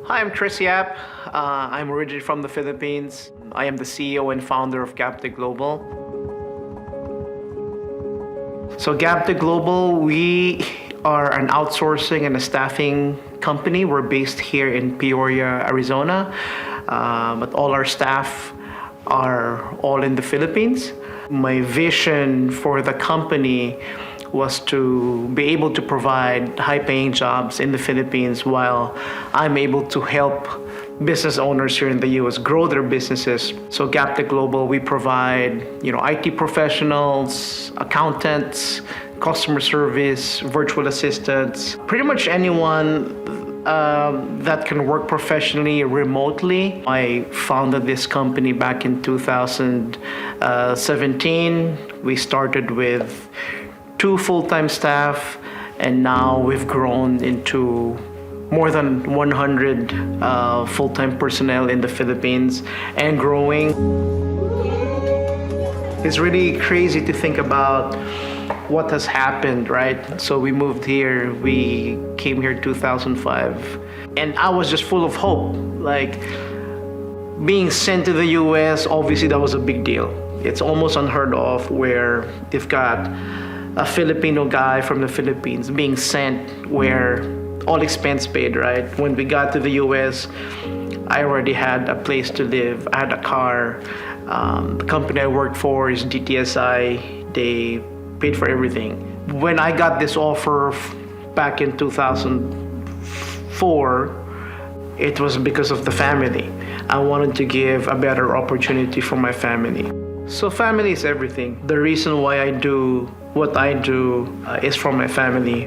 Hi, I'm Chris Yap. I'm originally from the Philippines. I am the CEO and founder of Gabtech Global. So Gabtech Global, we are an outsourcing and a staffing company. We're based here in Peoria, Arizona, but all our staff are all in the Philippines. My vision for the company was to be able to provide high-paying jobs in the Philippines while I'm able to help business owners here in the U.S. grow their businesses. So Gabtech Global, we provide, IT professionals, accountants, customer service, virtual assistants, pretty much anyone that can work professionally remotely. I founded this company back in 2017. We started with 2 full-time staff, and now we've grown into more than 100 full-time personnel in the Philippines and growing. It's really crazy to think about what has happened, right? So we moved here, we came here in 2005, and I was just full of hope. Like, being sent to the US, obviously that was a big deal. It's almost unheard of where they've got a Filipino guy from the Philippines being sent where all expense paid, right? When we got to the US, I already had a place to live. I had a car. The company I worked for is DTSI. They paid for everything. When I got this offer back in 2004, it was because of the family. I wanted to give a better opportunity for my family. So family is everything. The reason why I do what I do is for my family.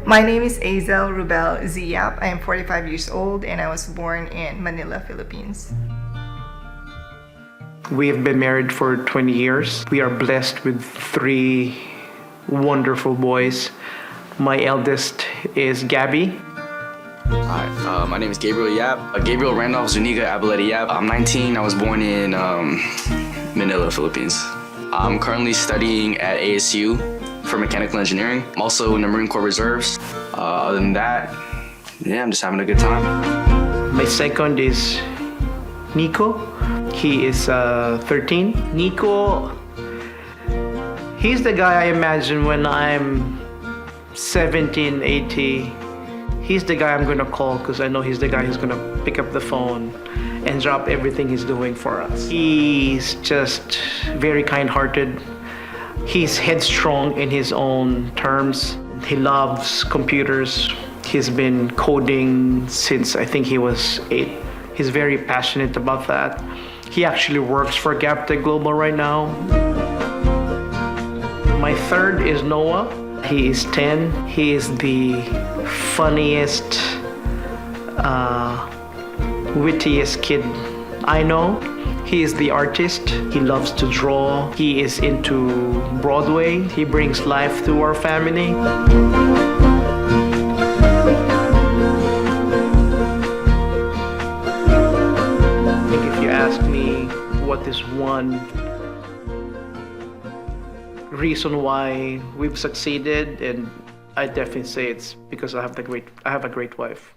My name is Azel Rubel Ziyap. I am 45 years old and I was born in Manila, Philippines. We have been married for 20 years. We are blessed with 3 wonderful boys. My eldest is Gabby. Hi, my name is Gabriel Yap. Gabriel Randolph Zuniga Abaleti Yap. I'm 19. I was born in Manila, Philippines. I'm currently studying at ASU for mechanical engineering. I'm also in the Marine Corps Reserves. Other than that, I'm just having a good time. My second is Nico. He is 13. Nico, he's the guy I imagine when I'm 17, 18. He's the guy I'm gonna call because I know he's the guy who's gonna pick up the phone and drop everything he's doing for us. He's just very kind-hearted. He's headstrong in his own terms. He loves computers. He's been coding since I think he was 8. He's very passionate about that. He actually works for Gabtech Global right now. My third is Noah. He is 10. He is the funniest, wittiest kid I know. He is the artist. He loves to draw. He is into Broadway. He brings life to our family. I think if you ask me what is one reason why we've succeeded, and I definitely say it's because I have a great wife.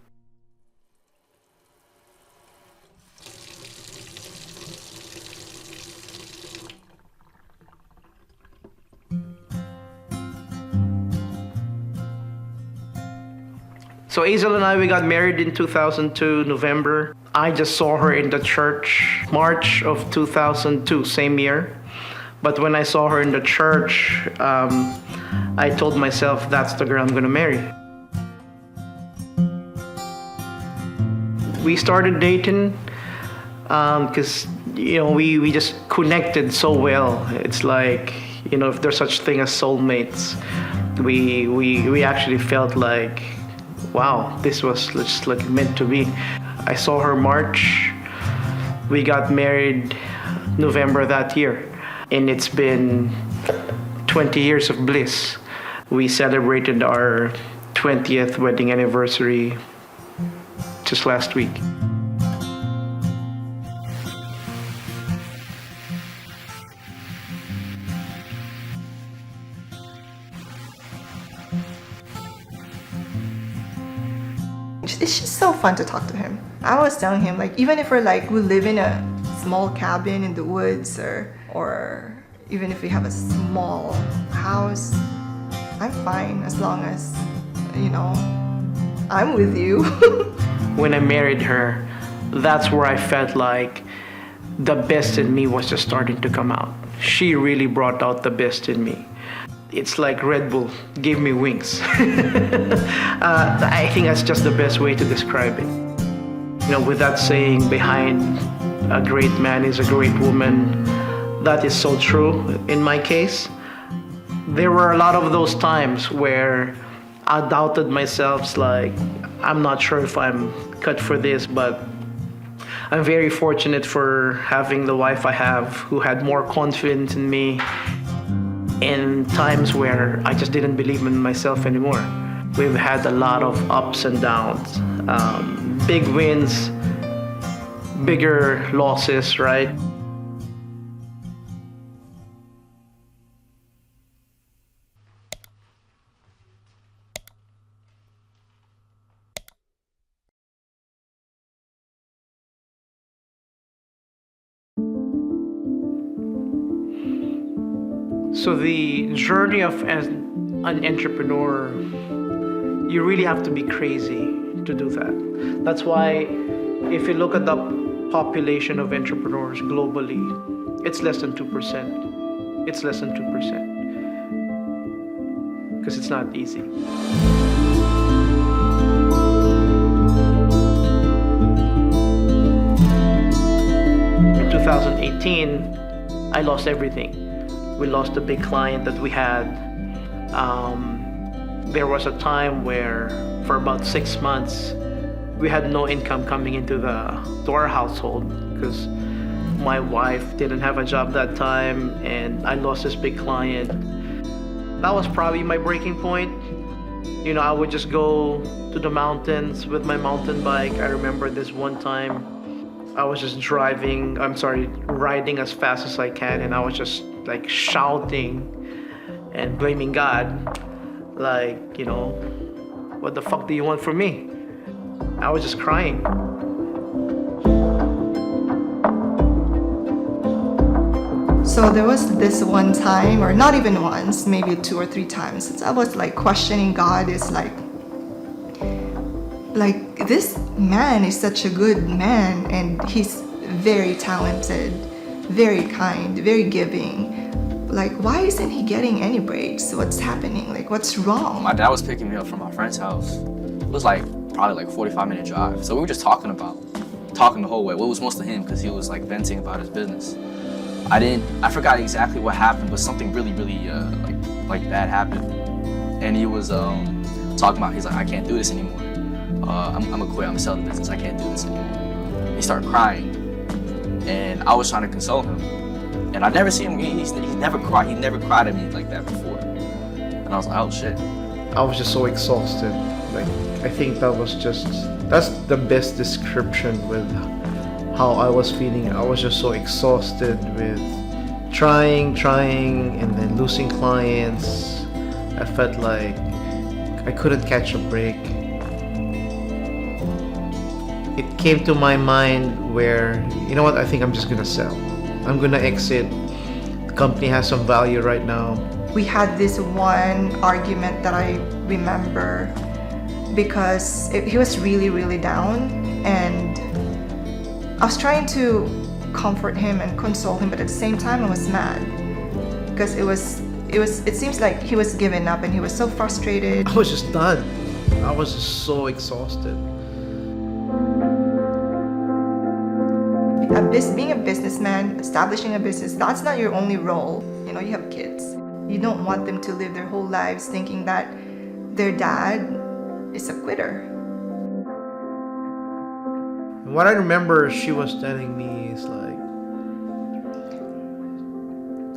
So Azel and I, we got married in 2002, November. I just saw her in the church, March of 2002, same year. But when I saw her in the church, I told myself, that's the girl I'm gonna marry. We started dating because we just connected so well. It's like, if there's such thing as soulmates, we actually felt like, wow, this was just like meant to be. I saw her March. We got married November that year. And it's been 20 years of bliss. We celebrated our 20th wedding anniversary just last week. just so fun to talk to him. I was telling him, like, even if we live in a small cabin in the woods, or even if we have a small house, I'm fine as long as, I'm with you. When I married her, that's where I felt like the best in me was just starting to come out. She really brought out the best in me. It's like Red Bull gave me wings. I think that's just the best way to describe it. With that saying, behind a great man is a great woman, that is so true in my case. There were a lot of those times where I doubted myself, like, I'm not sure if I'm cut for this, but I'm very fortunate for having the wife I have who had more confidence in me in times where I just didn't believe in myself anymore. We've had a lot of ups and downs, big wins, bigger losses, right? So the journey of an entrepreneur, you really have to be crazy to do that. That's why if you look at the population of entrepreneurs globally, it's less than 2%. It's less than 2%. Because it's not easy. In 2018, I lost everything. We lost a big client that we had. There was a time where for about 6 months we had no income coming into our household because my wife didn't have a job that time and I lost this big client. That was probably my breaking point. I would just go to the mountains with my mountain bike. I remember this one time I was just riding as fast as I can, and I was just like shouting and blaming God. Like, what the fuck do you want from me? I was just crying. So there was this one time, or not even once, maybe 2 or 3 times, I was like questioning God. Is like this man is such a good man, and he's very talented, very kind, very giving. Like, why isn't he getting any breaks? What's happening? Like, what's wrong? My dad was picking me up from my friend's house. It was probably like a 45-minute drive. So we were just talking the whole way. Well, it was mostly him because he was like venting about his business. I forgot exactly what happened, but something really, really like bad happened. And he was talking about, he's like, I can't do this anymore. I'm gonna quit. I'm gonna sell the business. I can't do this anymore. He started crying, and I was trying to console him. And I'd never seen him. He's never cried. He never cried at me like that before. And I was like, oh shit. I was just so exhausted. Like, I think that's the best description with how I was feeling. I was just so exhausted with trying, and then losing clients. I felt like I couldn't catch a break. It came to my mind where, I think I'm just gonna sell. I'm gonna exit. The company has some value right now. We had this one argument that I remember because he was really, really down, and I was trying to comfort him and console him, but at the same time I was mad because it seems like he was giving up and he was so frustrated. I was just done. I was just so exhausted. Being a businessman, establishing a business, that's not your only role. You have kids. You don't want them to live their whole lives thinking that their dad is a quitter. And what I remember she was telling me is like,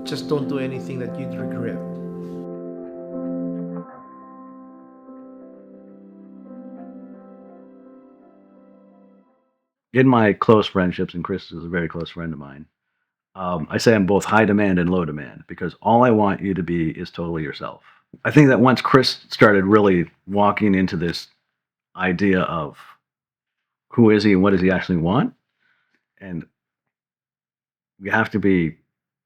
just don't do anything that you'd regret. In my close friendships, and Chris is a very close friend of mine, I say I'm both high demand and low demand because all I want you to be is totally yourself. I think that once Chris started really walking into this idea of who is he and what does he actually want? And you have to be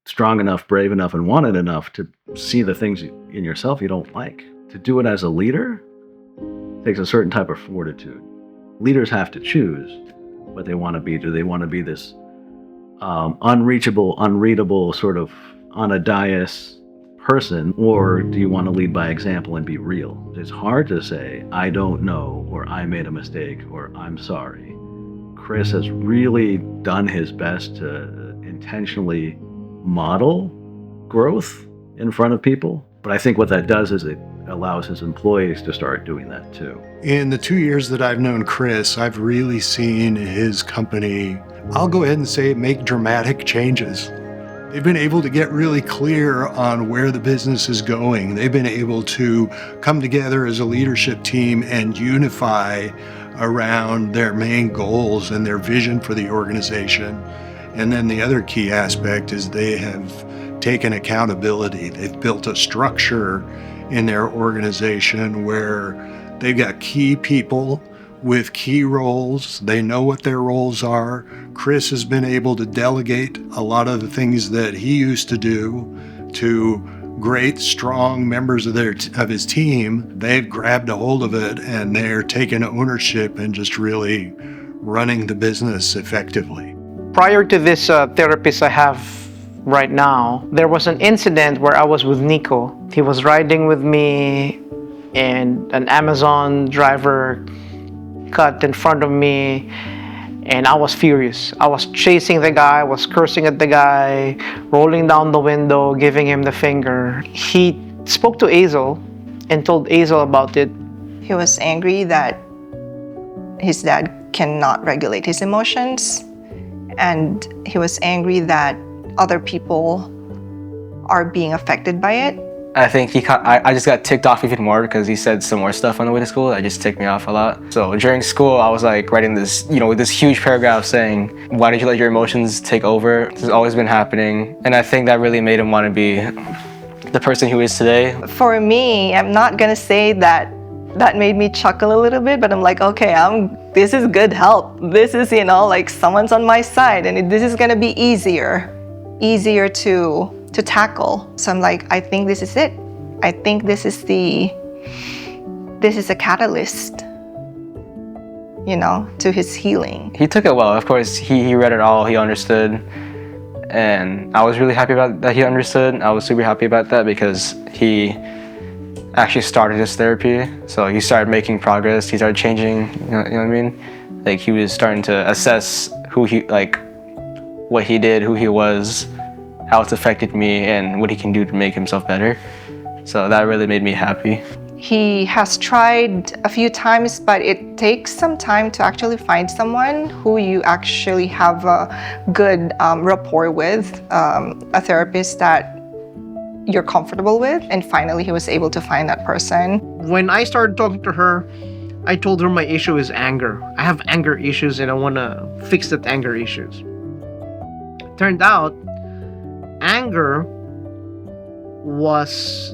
strong enough, brave enough, and wanted enough to see the things in yourself you don't like. To do it as a leader takes a certain type of fortitude. Leaders have to choose what they want to be. Do they want to be this unreachable, unreadable, sort of on a dais person, or do you want to lead by example and be real? It's hard to say, I don't know, or I made a mistake, or I'm sorry. Chris has really done his best to intentionally model growth in front of people. But I think what that does is it allows his employees to start doing that too. In the 2 years that I've known Chris, I've really seen his company, I'll go ahead and say, make dramatic changes. They've been able to get really clear on where the business is going. They've been able to come together as a leadership team and unify around their main goals and their vision for the organization. And then the other key aspect is they have taken accountability. They've built a structure in their organization where they've got key people with key roles. They know what their roles are. Chris has been able to delegate a lot of the things that he used to do to great, strong members of his team. They've grabbed a hold of it and they're taking ownership and just really running the business effectively. Prior to this therapist I have right now, there was an incident where I was with Nico. He was riding with me and an Amazon driver cut in front of me and I was furious. I was chasing the guy, I was cursing at the guy, rolling down the window, giving him the finger. He spoke to Azel and told Azel about it. He was angry that his dad cannot regulate his emotions, and he was angry that other people are being affected by it. I think I just got ticked off even more because he said some more stuff on the way to school that just ticked me off a lot. So during school, I was like writing this, this huge paragraph saying, why did you let your emotions take over? This has always been happening. And I think that really made him want to be the person he is today. For me, I'm not gonna say that made me chuckle a little bit, but I'm like, okay, this is good help. This is, like someone's on my side and this is gonna be easier to tackle. So I'm like, I think this is it. I think this is a catalyst, to his healing. He took it well. Of course, he read it all, he understood. And I was really happy about that he understood. I was super happy about that because he actually started his therapy. So he started making progress. He started changing, you know what I mean? Like he was starting to assess what he did, who he was, how it's affected me, and what he can do to make himself better. So that really made me happy. He has tried a few times, but it takes some time to actually find someone who you actually have a good rapport with, a therapist that you're comfortable with, and finally he was able to find that person. When I started talking to her, I told her my issue is anger. I have anger issues and I want to fix that anger issues. Turned out, anger was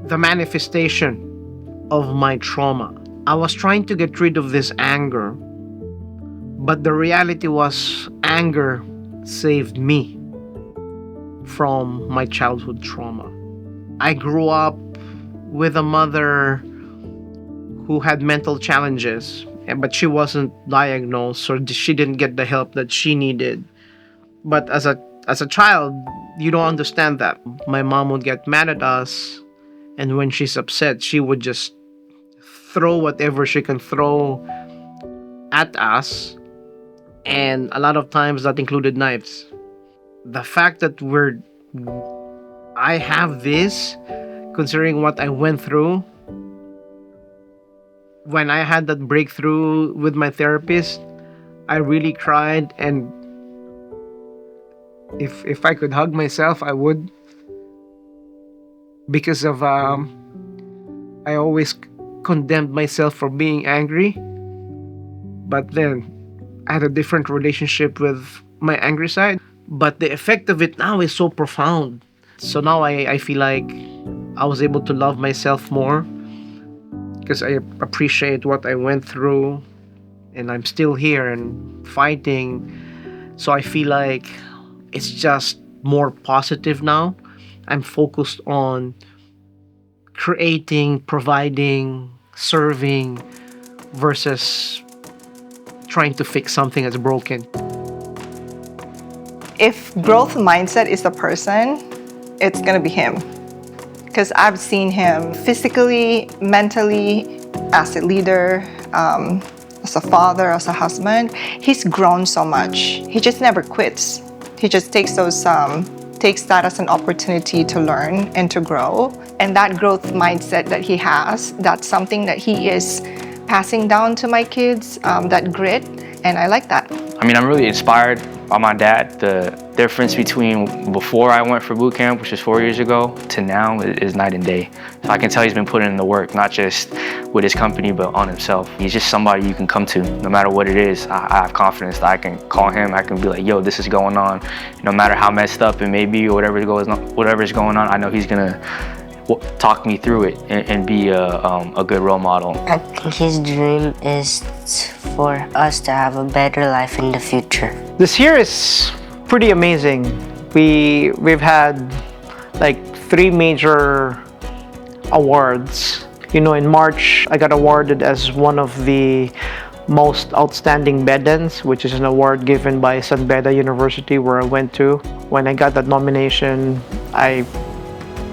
the manifestation of my trauma. I was trying to get rid of this anger, but the reality was anger saved me from my childhood trauma. I grew up with a mother who had mental challenges, but she wasn't diagnosed, so she didn't get the help that she needed. But as a child, you don't understand that. My mom would get mad at us, and when she's upset, she would just throw whatever she can throw at us, and a lot of times that included knives. The fact that I have this, considering what I went through, when I had that breakthrough with my therapist, I really cried, and if I could hug myself, I would. Because of I always condemned myself for being angry, but then I had a different relationship with my angry side. But the effect of it now is so profound. So now I feel like I was able to love myself more because I appreciate what I went through and I'm still here and fighting. So I feel like it's just more positive now. I'm focused on creating, providing, serving versus trying to fix something that's broken. If growth mindset is the person, it's gonna be him. Because I've seen him physically, mentally, as a leader, as a father, as a husband. He's grown so much. He just never quits. He just takes that as an opportunity to learn and to grow. And that growth mindset that he has, that's something that he is passing down to my kids, that grit, and I like that. I mean, I'm really inspired by my dad. The difference between before I went for boot camp, which is 4 years ago, to now is night and day. So I can tell he's been putting in the work, not just with his company, but on himself. He's just somebody you can come to, no matter what it is. I have confidence that I can call him. I can be like, yo, this is going on. No matter how messed up it may be or whatever's going on, I know he's gonna talk me through it and be a good role model. I think his dream is for us to have a better life in the future. This year is pretty amazing. We've had like 3 major awards. You know, in March, I got awarded as one of the most outstanding Bedans, which is an award given by San Beda University, where I went to. When I got that nomination, I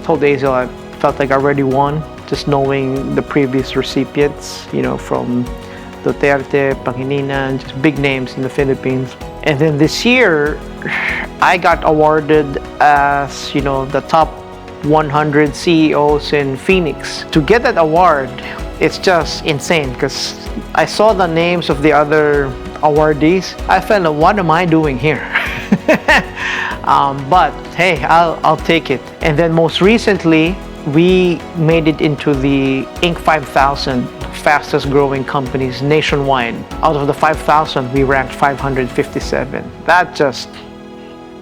told Hazel I felt like I already won, just knowing the previous recipients, you know, from Duterte, Pangilinan, just big names in the Philippines. And then this year, I got awarded as, you know, the top 100 CEOs in Phoenix. To get that award, it's just insane because I saw the names of the other awardees. I felt like, what am I doing here? But hey, I'll take it. And then most recently, we made it into the Inc. 5000 fastest growing companies nationwide. Out of the 5,000, we ranked 557. That just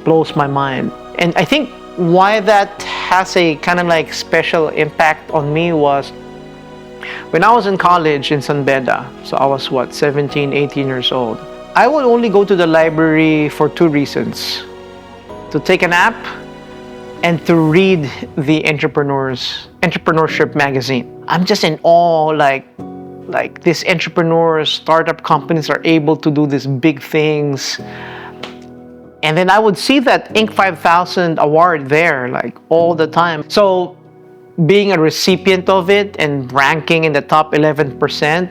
blows my mind. And I think why that has a kind of like special impact on me was when I was in college in San Beda, so I was 17, 18 years old. I would only go to the library for 2 reasons: to take a nap and to read the entrepreneurship magazine. I'm just in awe, like these entrepreneurs, startup companies are able to do these big things. And then I would see that Inc. 5000 award there, like all the time. So being a recipient of it and ranking in the top 11%,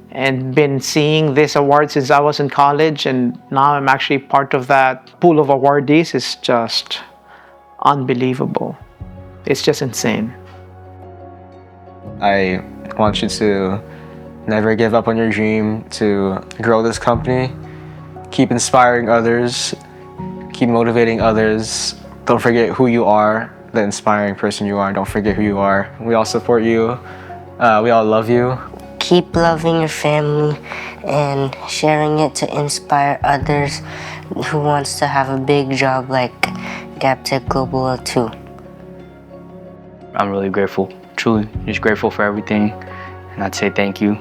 and been seeing this award since I was in college, and now I'm actually part of that pool of awardees, is just unbelievable. It's just insane. I want you to never give up on your dream, to grow this company, keep inspiring others, keep motivating others. Don't forget who you are, the inspiring person you are. Don't forget who you are. We all support you. We all love you. Keep loving your family and sharing it to inspire others who wants to have a big job like Gabtech Global too. I'm really grateful, truly, just grateful for everything. And I'd say thank you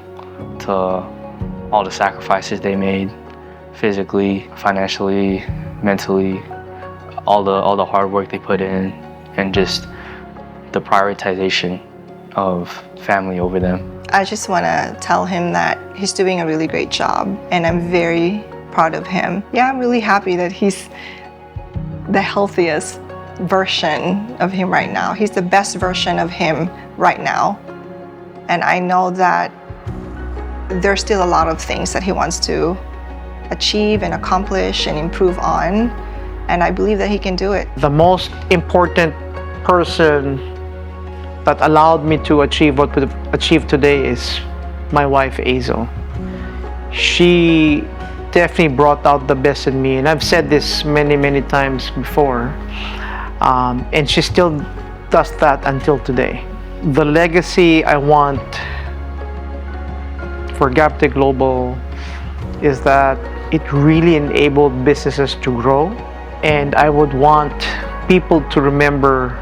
to all the sacrifices they made, physically, financially, mentally, all the hard work they put in, and just the prioritization of family over them. I just want to tell him that he's doing a really great job, and I'm very proud of him. Yeah, I'm really happy that he's the healthiest version of him right now. He's the best version of him right now. And I know that there's still a lot of things that he wants to achieve and accomplish and improve on. And I believe that he can do it. The most important person that allowed me to achieve what we've achieved today is my wife, Hazel. She definitely brought out the best in me, and I've said this many times before, and she still does that until today. The legacy I want for Gabtech Global is that it really enabled businesses to grow, and I would want people to remember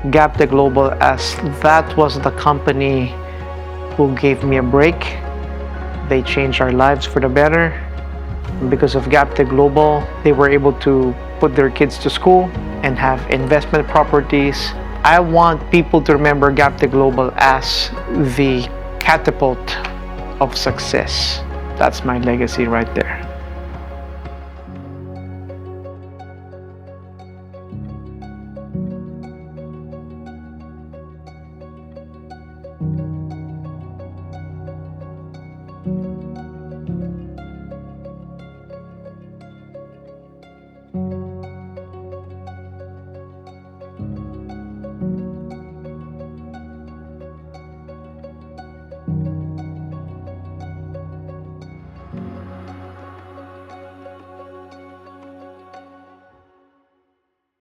Gabtech Global as that was the company who gave me a break, They changed our lives for the better. Because of Gabtech Global, they were able to put their kids to school and have investment properties. I want people to remember Gabtech Global as the catapult of success. That's my legacy right there.